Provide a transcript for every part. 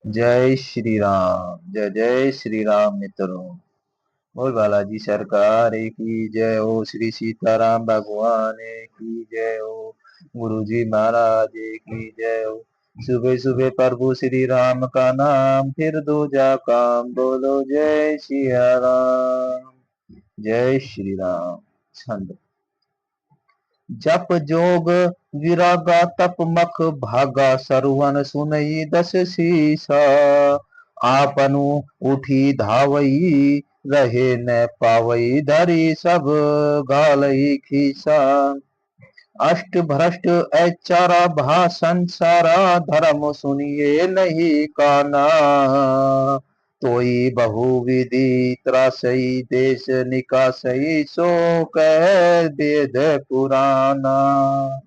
जय श्री राम। जय जय श्री राम मित्रों। बोल बालाजी सरकार की जय हो। श्री सीताराम भगवान की जय हो। गुरु जी महाराज की जय हो। सुबह सुबह प्रभु श्री राम का नाम, फिर दूजा काम, बोलो जय सिया राम। जय श्री राम। छंद। जप जोग विरागा तप मख भागा, सरवन सुनई दस सीसा। आपनु उठी धावई, रहे न पावई, धरी सब गालई खीसा। अष्ट भ्रष्ट ऐचारा भाषण सारा, धर्म सुनिए नहीं काना। तोई बहुविधि त्रासई, देश निकासई, सो कह वेद पुराना।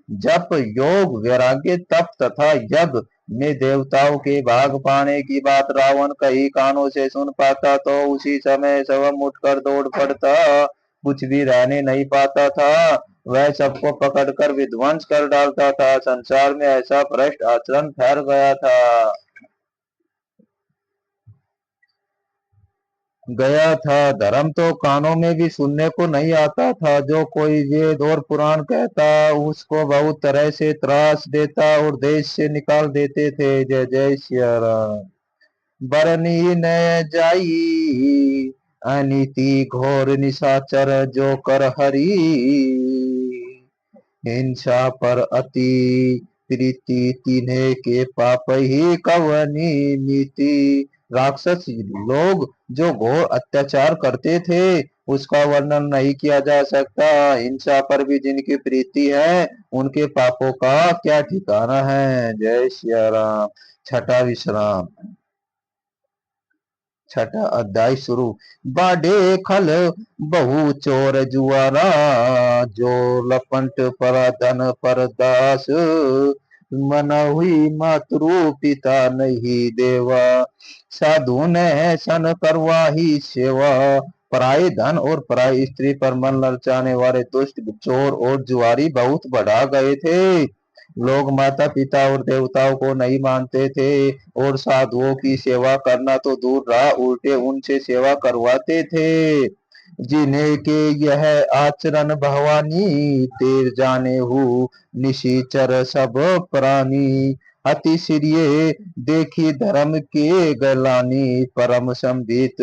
जप योग वैराग्य तप तथा यज्ञ में देवताओं के भाग पाने की बात रावण कई कानों से सुन पाता तो उसी समय स्वयं उठकर दौड़ पड़ता। कुछ भी रहने नहीं पाता था। वह सबको पकड़कर विध्वंस कर डालता था। संसार में ऐसा भ्रष्ट आचरण फैल गया था। धर्म तो कानों में भी सुनने को नहीं आता था। जो कोई वेद और पुराण कहता, उसको बहुत तरह से त्रास देता और देश से निकाल देते थे। जय जय सिया राम। बरनी न जाई, अनीति घोर निशाचर, जो कर हरी। हिंसा पर अति प्रीति, तिन्हे के पाप ही कवनी नीति। राक्षस लोग जो घोर अत्याचार करते थे, उसका वर्णन नहीं किया जा सकता। हिंसा पर भी जिनकी प्रीति है, उनके पापों का क्या ठिकाना है। जय सिया राम। छठा विश्राम। छठा अध्याय शुरू। बाडे खल बहु चोर जुआरा, जो लपंट पर धन पर दास। मन हुई मातृ पिता नहीं देवा, साधु ने सन करवाही सेवा। पराये धन और पराई स्त्री पर मन ललचाने वाले दुष्ट चोर और जुआरी बहुत बढ़ा गए थे। लोग माता पिता और देवताओं को नहीं मानते थे और साधुओं की सेवा करना तो दूर रहा, उल्टे उनसे सेवा करवाते थे। जिन्हें के यह आचरण भवानी, तेर जाने हु निशिचर सब प्राणी। अति सिरिये देखी धर्म के गलानी, परम संबित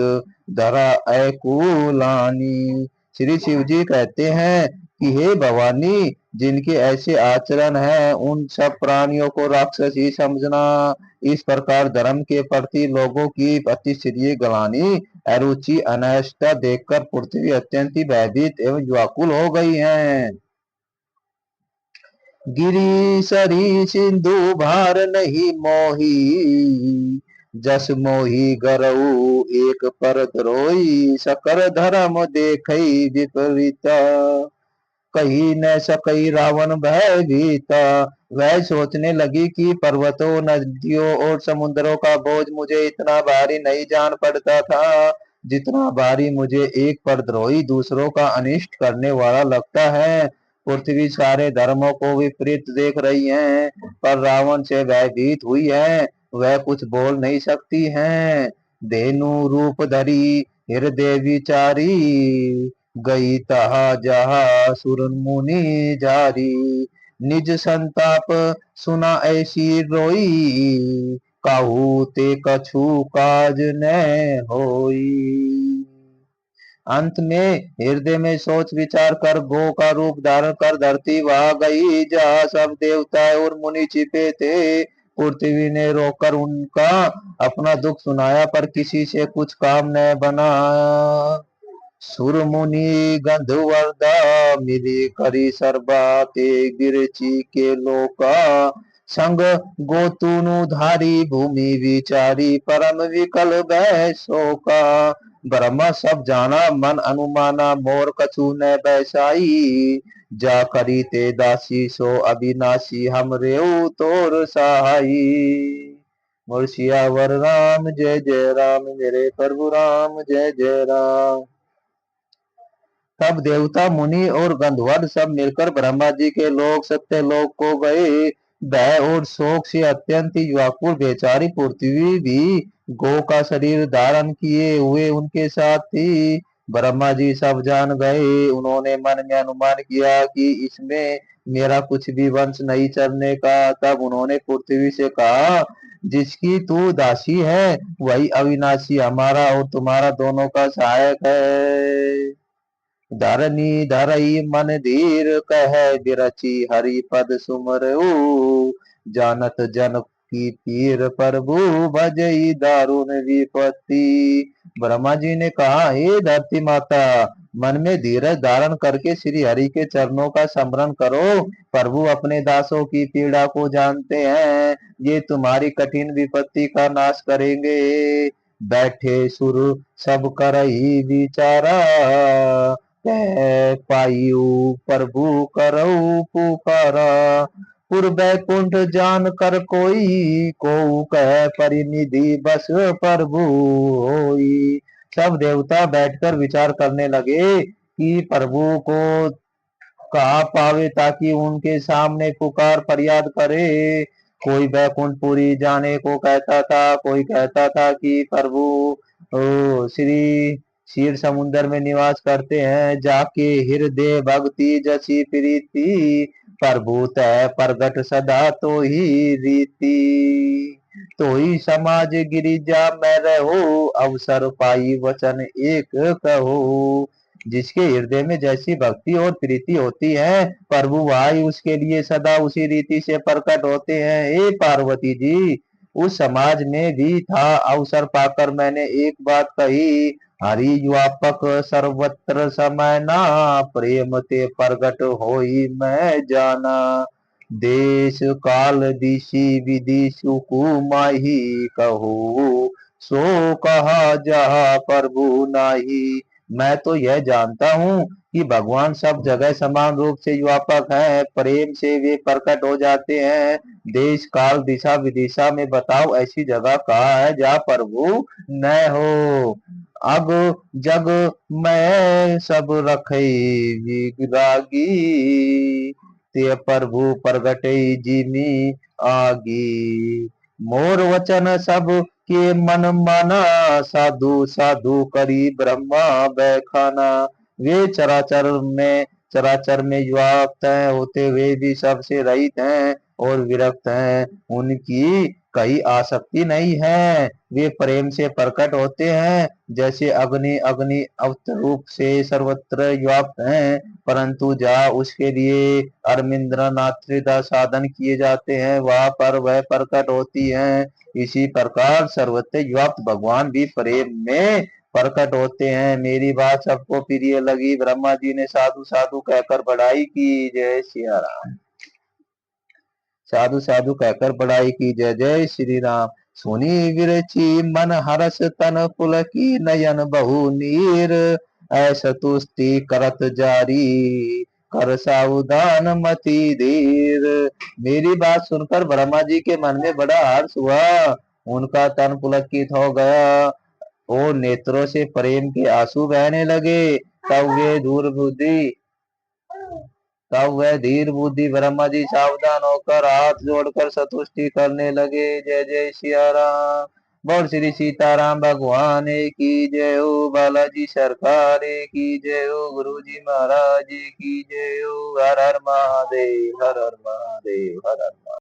धरा ऐकुलानी। श्री शिव जी कहते हैं कि हे भवानी, जिनके ऐसे आचरण है, उन सब प्राणियों को राक्षस ही समझना। इस प्रकार धर्म के प्रति लोगों की अतिशीय गलानी, अरुचि, अनैष्ठता देखकर पृथ्वी अत्यंत ही भयभीत एवं व्याकुल हो गई है। गिरी सरी सिंधु भार नहीं मोही, जस मोही गरऊ एक पर द्रोही। सकल धर्म देखई विपरीता, कही न सकई रावण भय भीता। वह सोचने लगी कि पर्वतों, नदियों और समुद्रों का बोझ मुझे इतना भारी नहीं जान पड़ता था, जितना भारी मुझे एक परद्रोही दूसरों का अनिष्ट करने वाला लगता है। पृथ्वी सारे धर्मों को विपरीत देख रही है, पर रावण से भयभीत हुई है। वह कुछ बोल नहीं सकती है। धेनु रूप धरी हृदय विचारी, गई तहा जहा सुर मुनि जारी। निज संताप सुना ऐसी रोई, काहू ते कछु काज न होई। अंत में हृदय में सोच विचार कर गो का रूप धारण कर धरती वहा गई, जहाँ सब देवता और मुनि छिपे थे। पृथ्वी ने रोकर उनका अपना दुख सुनाया, पर किसी से कुछ काम न बना। सुर मुनि गंधर्वदा मिली करी सरबा, ते गिरची के लोका। संग गोतुनु धारी भूमि विचारी, परम विकल भय शोका। ब्रह्मा सब जाना मन अनुमाना, मोर कछु न बैसाई। जा करी ते दासी सो अविनाशी, हम रेऊ तोर सहाई। मोर सियावर राम जय जय राम, मेरे प्रभु राम जय जय राम। तब देवता मुनि और गंधर्व सब मिलकर ब्रह्मा जी के लोक सत्य लोक को गए। भय और शोक से अत्यंत व्याकुल बेचारी पृथ्वी भी गौ का शरीर धारण किए हुए उनके साथ थी। ब्रह्मा जी सब जान गए। उन्होंने मन में अनुमान किया कि इसमें मेरा कुछ भी वंश नहीं चलने का। तब उन्होंने पृथ्वी से कहा, जिसकी तू दासी है वही अविनाशी हमारा और तुम्हारा दोनों का सहायक है। धरनी धरई मन धीर कह बिरची हरि पद सुमरऊ। जानत जन की पीर प्रभु भजई दारुण विपत्ति। ब्रह्मा जी ने कहा, हे धरती माता, मन में धीरज धारण करके श्री हरि के चरणों का स्मरण करो। प्रभु अपने दासों की पीड़ा को जानते हैं। ये तुम्हारी कठिन विपत्ति का नाश करेंगे। बैठे सुर सब करई विचारा कह पायु प्रभु करऊ पुकारा। पुर बैकुंठ जान कर कोई को कह परिनिधि बस प्रभु होई। सब देवता बैठकर विचार करने लगे कि प्रभु को कहा पावे ताकि उनके सामने पुकार फरियाद करे। कोई बैकुंठपुरी जाने को कहता था, कोई कहता था कि प्रभु श्री क्षीर समुद्र में निवास करते हैं। जाके हृदय भक्ति जसी प्रीति प्रभु तय प्रगट सदा तो ही रीति। तो ही समाज गिरिजा में रहो अवसर पाई वचन एक कहो। जिसके हृदय में जैसी भक्ति और प्रीति होती है प्रभु भाई उसके लिए सदा उसी रीति से प्रकट होते हैं। हे पार्वती जी, उस समाज में भी था अवसर पाकर मैंने एक बात कही, हरि व्यापक सर्वत्र समय ना प्रेम ते प्रगट होई मैं जाना। देश काल दिशि विधि सुकुमाही कहू सो कहा जहा प्रभु नाही। मैं तो यह जानता हूँ कि भगवान सब जगह समान रूप से व्यापक हैं। प्रेम से वे प्रकट हो जाते हैं। देश काल दिशा विदिशा में बताओ ऐसी जगह कहाँ है जहाँ प्रभु न हो। अब जग में सब रखई विरागी ते प्रभु प्रगटे जिमी आगी। मोर वचन सब के मन माना साधु साधु करी ब्रह्मा बैखाना। वे चराचर में व्याप्त हैं, होते हुए भी सबसे रहित हैं और विरक्त हैं। उनकी कई आसक्ति नहीं है। वे प्रेम से प्रकट होते हैं जैसे अग्नि अग्नि अवत रूप से सर्वत्र व्याप्त हैं। परंतु जहाँ उसके लिए अरविंद्र नाथ्रिदा साधन किए जाते हैं वहां पर वह प्रकट होती हैं। इसी प्रकार सर्वत्र व्याप्त भगवान भी प्रेम में प्रकट होते हैं। मेरी बात सबको प्रिय लगी। ब्रह्मा जी ने साधु साधु कहकर बढ़ाई की। जय सिया राम। साधु साधु कहकर बढ़ाई की। जय जय श्री राम। सुनी विरची मन हरस तन पुलकी नयन बहु नीर। ऐसा तुष्टि करत जारी कर सावधान मति धीर। मेरी बात सुनकर ब्रह्मा जी के मन में बड़ा हर्ष हुआ। उनका तन पुलकित हो गया और नेत्रों से प्रेम के आंसू बहने लगे। तब वे दूर बुद्धि तब वह धीर बुद्धि ब्रह्मा जी सावधान होकर हाथ जोड़कर संतुष्टि करने लगे। जय जय सिया राम। बोल श्री सीताराम भगवान की जय हो। बालाजी सरकार की जय हो। गुरु जी महाराज की जय हो। हर हर महादेव, हर हर महादेव, हर हर महादेव।